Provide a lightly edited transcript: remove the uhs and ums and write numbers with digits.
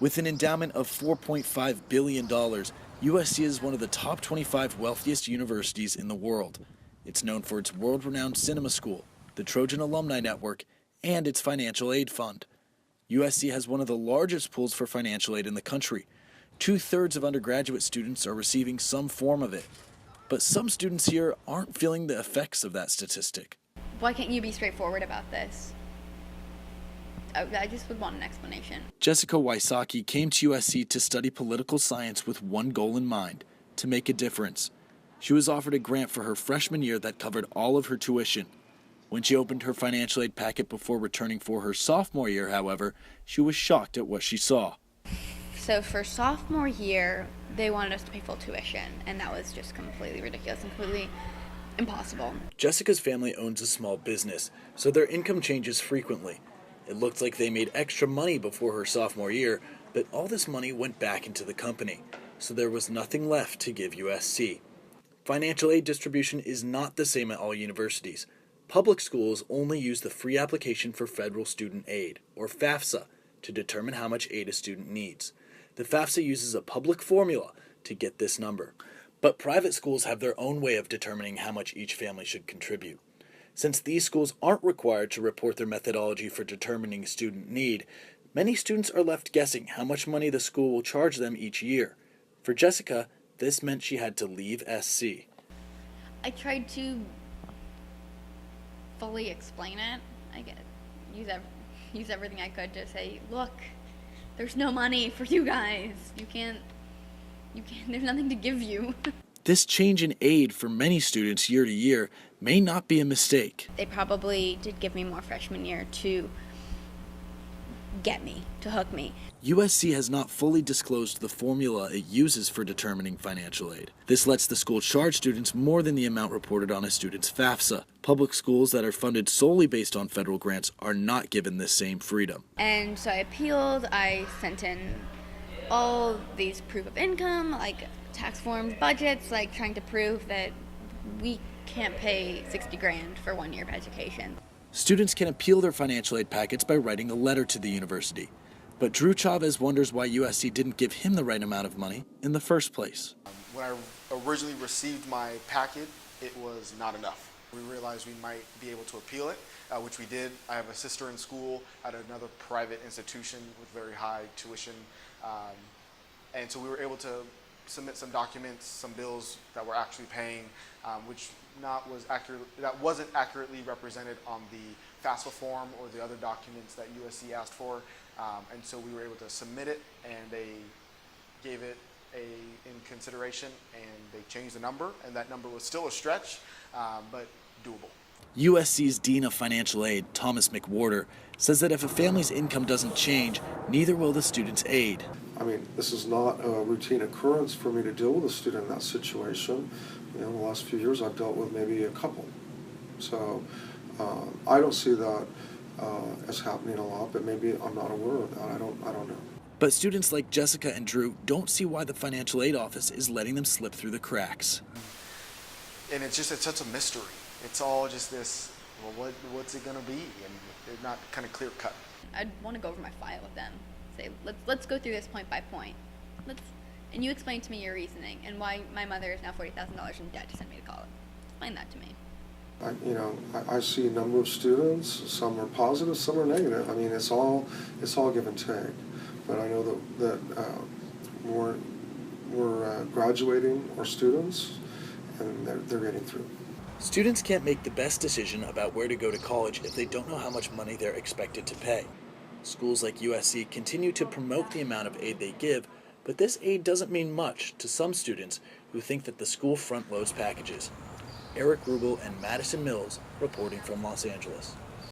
With an endowment of $4.5 billion, USC is one of the top 25 wealthiest universities in the world. It's known for its world-renowned cinema school, the Trojan Alumni Network, and its financial aid fund. USC has one of the largest pools for financial aid in the country. 2/3 of undergraduate students are receiving some form of it. But some students here aren't feeling the effects of that statistic. Why can't you be straightforward about this? I just would want an explanation. Jessica Wysocki came to USC to study political science with one goal in mind: to make a difference. She was offered a grant for her freshman year that covered all of her tuition. When she opened her financial aid packet before returning for her sophomore year, however, she was shocked at what she saw. So for sophomore year, they wanted us to pay full tuition, and that was just completely ridiculous and completely impossible. Jessica's family owns a small business, so their income changes frequently. It looked like they made extra money before her sophomore year, but all this money went back into the company, so there was nothing left to give USC. Financial aid distribution is not the same at all universities. Public schools only use the free application for federal student aid, or FAFSA, to determine how much aid a student needs. The FAFSA uses a public formula to get this number. But private schools have their own way of determining how much each family should contribute. Since these schools aren't required to report their methodology for determining student need, many students are left guessing how much money the school will charge them each year. For Jessica, this meant she had to leave SC. I tried to fully explain it. Use everything I could to say, look, there's no money for you guys. You can't, there's nothing to give you. This change in aid for many students year to year may not be a mistake. They probably did give me more freshman year to get me, to hook me. USC has not fully disclosed the formula it uses for determining financial aid. This lets the school charge students more than the amount reported on a student's FAFSA. Public schools that are funded solely based on federal grants are not given this same freedom. And so I appealed. I sent in all these proof of income, like tax forms, budgets, like trying to prove that we can't pay 60 grand for 1 year of education. Students can appeal their financial aid packets by writing a letter to the university. But Drew Chavez wonders why USC didn't give him the right amount of money in the first place. When I originally received my packet, it was not enough. We realized we might be able to appeal it, which we did. I have a sister in school at another private institution with very high tuition. And so we were able to submit some documents, some bills that we're actually paying, which wasn't accurately represented on the FAFSA form or the other documents that USC asked for. And so we were able to submit it, and they gave it in consideration, and they changed the number, and that number was still a stretch, but doable. USC's Dean of Financial Aid, Thomas McWhorter, says that if a family's income doesn't change, neither will the student's aid. I mean, this is not a routine occurrence for me to deal with a student in that situation. You know, in the last few years, I've dealt with maybe a couple. So I don't see that as happening a lot, but maybe I'm not aware of that. I don't know. But students like Jessica and Drew don't see why the financial aid office is letting them slip through the cracks. And it's such a mystery. It's all just this, well, what's it gonna be? And they're not kind of clear cut. I'd want to go over my file with them. Say, let's go through this point by point. And you explain to me your reasoning and why my mother is now $40,000 in debt to send me to college. Explain that to me. I see a number of students. Some are positive, some are negative. I mean, it's all give and take. But I know that we're graduating our students, and they're getting through. Students can't make the best decision about where to go to college if they don't know how much money they're expected to pay. Schools like USC continue to promote the amount of aid they give, but this aid doesn't mean much to some students who think that the school front loads packages. Eric Ruble and Madison Mills reporting from Los Angeles.